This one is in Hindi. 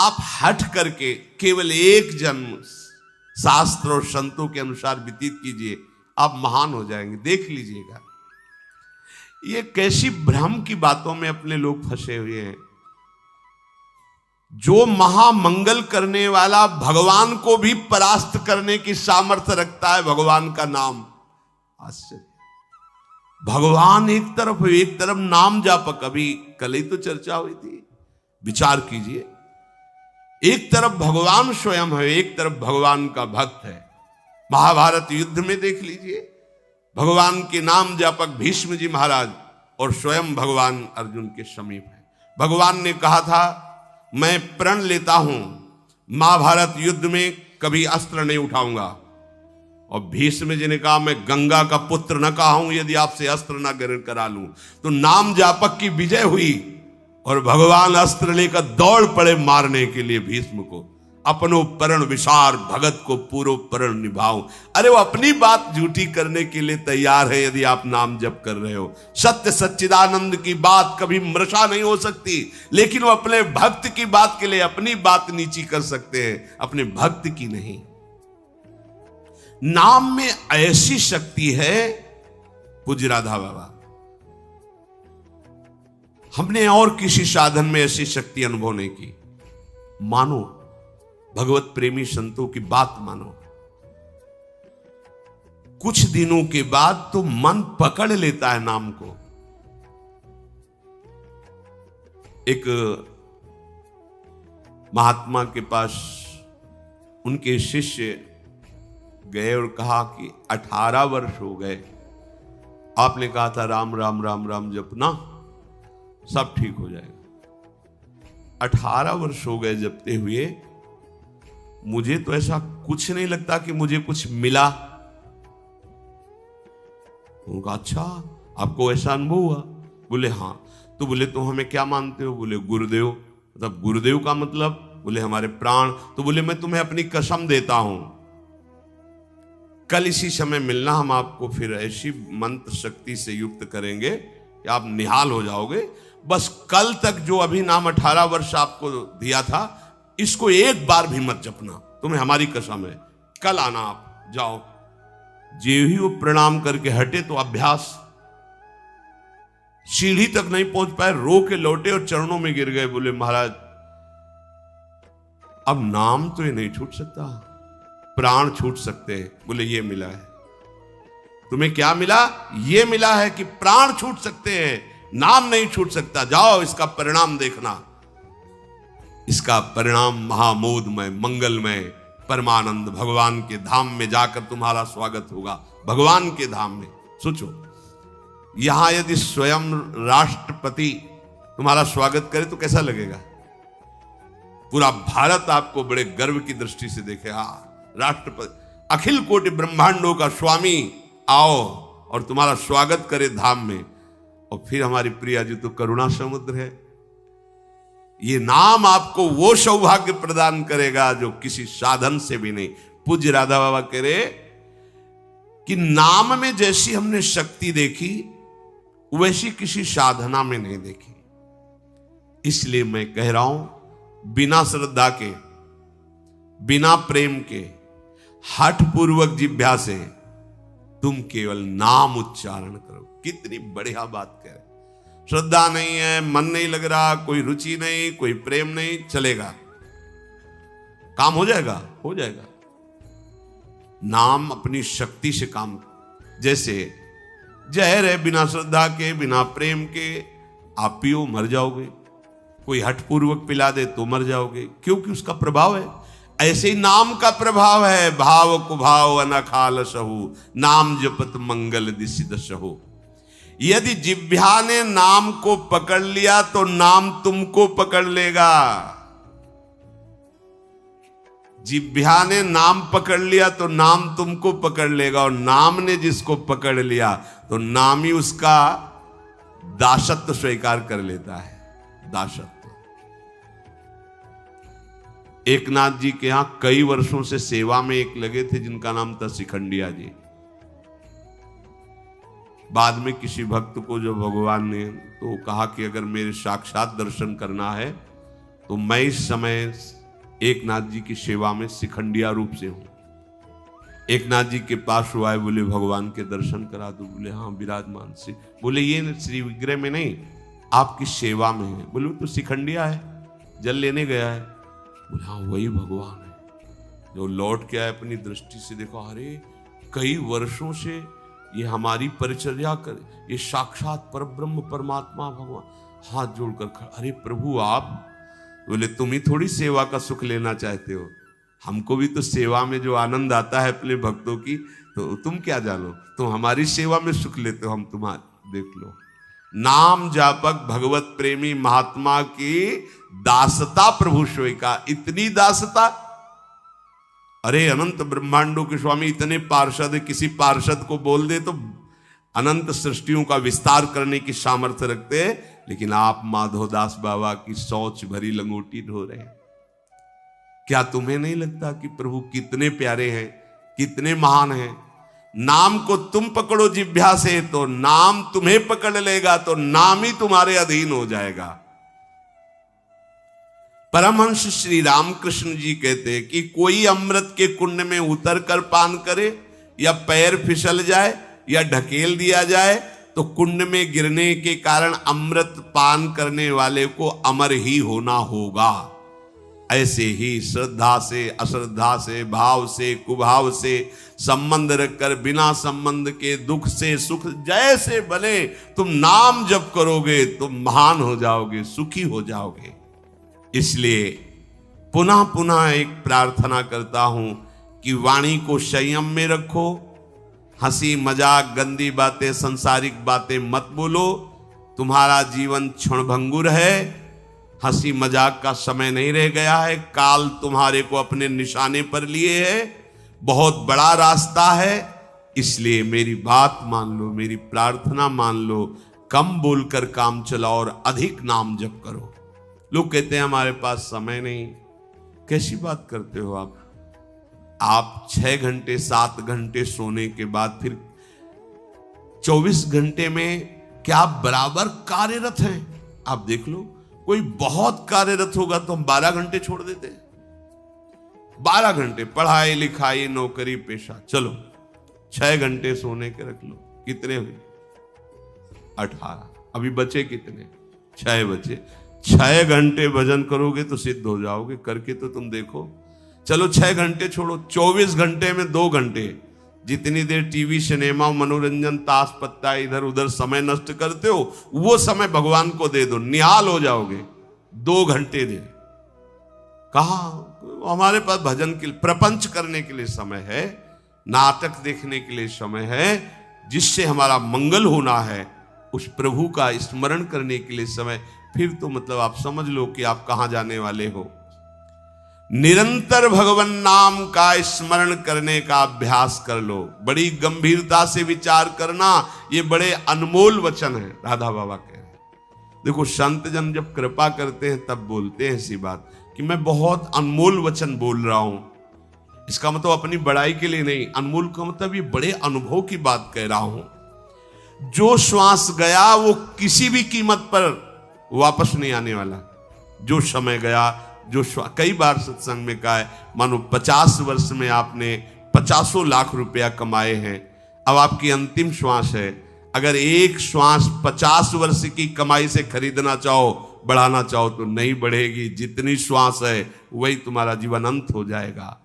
आप हट करके केवल एक जन्म शास्त्र और संतों के अनुसार व्यतीत कीजिए, आप महान हो जाएंगे, देख लीजिएगा। ये कैसी भ्रम की बातों में अपने लोग फंसे हुए हैं। जो महामंगल करने वाला भगवान को भी परास्त करने की सामर्थ्य रखता है, भगवान का नाम। आश्चर्य, भगवान एक तरफ नाम जापक, अभी कल ही तो चर्चा हुई थी, विचार कीजिए। एक तरफ भगवान स्वयं है, एक तरफ भगवान का भक्त है। महाभारत युद्ध में देख लीजिए, भगवान के नाम जापक भीष्म जी महाराज और स्वयं भगवान अर्जुन के समीप है। भगवान ने कहा था मैं प्रण लेता हूं, महाभारत युद्ध में कभी अस्त्र नहीं उठाऊंगा। और भीष्म जी ने कहा मैं गंगा का पुत्र न कहा हूं यदि आपसे अस्त्र न ग्रहण करा लूं। तो नाम जापक की विजय हुई और भगवान अस्त्र लेकर दौड़ पड़े मारने के लिए भीष्म को। अपनो परण विसार भगत को पूरो परण निभाऊं। अरे वो अपनी बात झूठी करने के लिए तैयार है यदि आप नाम जप कर रहे हो। सत्य सच्चिदानंद की बात कभी मृषा नहीं हो सकती, लेकिन वो अपने भक्त की बात के लिए अपनी बात नीची कर सकते हैं, अपने भक्त की नहीं। नाम में ऐसी शक्ति है, पूज्य राधा बाबा, हमने और किसी साधन में ऐसी शक्ति अनुभव नहीं की। मानो, भगवत प्रेमी संतों की बात मानो, कुछ दिनों के बाद तो मन पकड़ लेता है नाम को। एक महात्मा के पास उनके शिष्य गए और कहा कि 18 वर्ष हो गए, आपने कहा था राम राम राम राम जपना सब ठीक हो जाएगा। 18 वर्ष हो गए जपते हुए, मुझे तो ऐसा कुछ नहीं लगता कि मुझे कुछ मिला। उनका अच्छा, आपको ऐसा अनुभव हुआ? बोले हाँ। तो बोले तो हमें क्या मानते हो? बोले गुरुदेव। मतलब गुरुदेव का मतलब? बोले हमारे प्राण। तो बोले मैं तुम्हें अपनी कसम देता हूं, कल इसी समय मिलना, हम आपको फिर ऐसी मंत्र शक्ति से युक्त करेंगे कि आप निहाल हो जाओगे। बस कल तक जो अभी नाम 18 वर्ष आपको दिया था, इसको एक बार भी मत जपना, तुम्हें हमारी कसम है। कल आना, आप जाओ। जे ही वो प्रणाम करके हटे तो अभ्यास, सीढ़ी तक नहीं पहुंच पाए, रो के लौटे और चरणों में गिर गए। बोले महाराज अब नाम तो ये नहीं छूट सकता, प्राण छूट सकते हैं। बोले ये मिला है तुम्हें। क्या मिला? ये मिला है कि प्राण छूट सकते हैं, नाम नहीं छूट सकता। जाओ, इसका परिणाम देखना। इसका परिणाम महामोदमय, मंगलमय, परमानंद भगवान के धाम में जाकर तुम्हारा स्वागत होगा। भगवान के धाम में सोचो, यहां यदि स्वयं राष्ट्रपति तुम्हारा स्वागत करे तो कैसा लगेगा? पूरा भारत आपको बड़े गर्व की दृष्टि से देखे। हाँ, राष्ट्रपति, अखिल कोटि ब्रह्मांडों का स्वामी आओ और तुम्हारा स्वागत करे धाम में। और फिर हमारी प्रिया जी तो करुणा समुद्र है। ये नाम आपको वो सौभाग्य प्रदान करेगा जो किसी साधन से भी नहीं। पूज्य राधा बाबा कह रहे कि नाम में जैसी हमने शक्ति देखी, वैसी किसी साधना में नहीं देखी। इसलिए मैं कह रहा हूं, बिना श्रद्धा के, बिना प्रेम के, हठ पूर्वक जिह्वा से तुम केवल नाम उच्चारण करो। कितनी बढ़िया बात कह रहे। श्रद्धा नहीं है, मन नहीं लग रहा, कोई रुचि नहीं, कोई प्रेम नहीं, चलेगा, काम हो जाएगा, हो जाएगा। नाम अपनी शक्ति से काम, जैसे जहर है, बिना श्रद्धा के, बिना प्रेम के आप पियो, मर जाओगे। कोई हठपूर्वक पिला दे तो मर जाओगे, क्योंकि उसका प्रभाव है। ऐसे ही नाम का प्रभाव है। भाव कुभाव अनखाल सहु, नाम जपत मंगल दिशि दशहु। यदि जिह्वा ने नाम को पकड़ लिया तो नाम तुमको पकड़ लेगा। जिह्वा ने नाम पकड़ लिया तो नाम तुमको पकड़ लेगा, और नाम ने जिसको पकड़ लिया तो नाम ही उसका दासत्व स्वीकार कर लेता है। दासत्व। एकनाथ जी के यहां कई वर्षों से सेवा में एक लगे थे जिनका नाम था शिखंडिया जी। बाद में किसी भक्त को जो भगवान ने तो कहा कि अगर मेरे साक्षात दर्शन करना है तो मैं इस समय एक नाथ जी की सेवा में शिखंडिया रूप से हूं। एक नाथ जी के पास हुआ है, बोले भगवान के दर्शन करा दो। बोले हाँ विराजमान से। बोले ये श्री विग्रह में नहीं, आपकी सेवा में है। बोले तो शिखंडिया है, जल लेने गया है। बोले हाँ वही भगवान है। जो लौट के आए अपनी दृष्टि से देखो, अरे कई वर्षों से ये हमारी परिचर्या कर, ये साक्षात परब्रह्म परमात्मा भगवान। हाथ जोड़कर खड़ा, अरे प्रभु आप। बोले तुम ही थोड़ी सेवा का सुख लेना चाहते हो, हमको भी तो सेवा में जो आनंद आता है अपने भक्तों की, तो तुम क्या जानो, तुम हमारी सेवा में सुख लेते हो, हम तुम्हारे। देख लो, नाम जापक भगवत प्रेमी महात्मा की दासता प्रभु सोई का। इतनी दासता, अरे अनंत ब्रह्मांडों के स्वामी इतने पार्षद है, किसी पार्षद को बोल दे तो अनंत सृष्टियों का विस्तार करने की सामर्थ्य रखते हैं, लेकिन आप माधवदास बाबा की शौच भरी लंगोटी ढो रहे हैं। क्या तुम्हें नहीं लगता कि प्रभु कितने प्यारे हैं, कितने महान हैं? नाम को तुम पकड़ो जिह्वा से तो नाम तुम्हें पकड़ लेगा, तो नाम ही तुम्हारे अधीन हो जाएगा। परमहंस श्री रामकृष्ण जी कहते हैं कि कोई अमृत के कुंड में उतर कर पान करे, या पैर फिसल जाए या ढकेल दिया जाए, तो कुंड में गिरने के कारण अमृत पान करने वाले को अमर ही होना होगा। ऐसे ही श्रद्धा से, अश्रद्धा से, भाव से, कुभाव से संबंध रखकर बिना संबंध के दुख से सुख जैसे बने, तुम नाम जप करोगे तुम महान हो जाओगे, सुखी हो जाओगे। इसलिए पुनः पुनः एक प्रार्थना करता हूं कि वाणी को संयम में रखो, हंसी मजाक गंदी बातें संसारिक बातें मत बोलो। तुम्हारा जीवन क्षणभंगुर है, हंसी मजाक का समय नहीं रह गया है, काल तुम्हारे को अपने निशाने पर लिए है, बहुत बड़ा रास्ता है। इसलिए मेरी बात मान लो, मेरी प्रार्थना मान लो, कम बोलकर काम चलाओ और अधिक नाम जप करो। लोग कहते हैं हमारे पास समय नहीं, कैसी बात करते हो आप? आप 6 घंटे 7 घंटे सोने के बाद फिर 24 घंटे में क्या आप बराबर कार्यरत हैं? आप देख लो, कोई बहुत कार्यरत होगा तो हम 12 घंटे छोड़ देते हैं। 12 घंटे पढ़ाई लिखाई नौकरी पेशा, चलो 6 घंटे सोने के रख लो, कितने हुए? 18। अभी बचे कितने? 6 बचे। 6 घंटे भजन करोगे तो सिद्ध हो जाओगे, करके तो तुम देखो। चलो 6 घंटे छोड़ो, 24 घंटे में 2 घंटे, जितनी देर टीवी सिनेमा मनोरंजन ताश पत्ता इधर उधर समय नष्ट करते हो, वो समय भगवान को दे दो, निहाल हो जाओगे। 2 घंटे दे। कहा हमारे पास भजन के लिए, प्रपंच करने के लिए समय है, नाटक देखने के लिए समय है, जिससे हमारा मंगल होना है, उस प्रभु का स्मरण करने के लिए समय। फिर तो मतलब आप समझ लो कि आप कहां जाने वाले हो। निरंतर भगवान नाम का स्मरण करने का अभ्यास कर लो। बड़ी गंभीरता से विचार करना, ये बड़े अनमोल वचन है, राधा बाबा कह रहे हैं। देखो संत जन जब कृपा करते हैं तब बोलते हैं ऐसी बात कि मैं बहुत अनमोल वचन बोल रहा हूं। इसका मतलब अपनी बड़ाई के लिए नहीं, अनमोल का मतलब ये बड़े अनुभव की बात कह रहा हूं। जो श्वास गया वो किसी भी कीमत पर वापस नहीं आने वाला। जो समय गया, जो कई बार सत्संग में कहा है, मानो 50 वर्ष में आपने 50 लाख रुपया कमाए हैं, अब आपकी अंतिम श्वास है। अगर एक श्वास 50 वर्ष की कमाई से खरीदना चाहो, बढ़ाना चाहो तो नहीं बढ़ेगी। जितनी श्वास है वही तुम्हारा जीवन अंत हो जाएगा।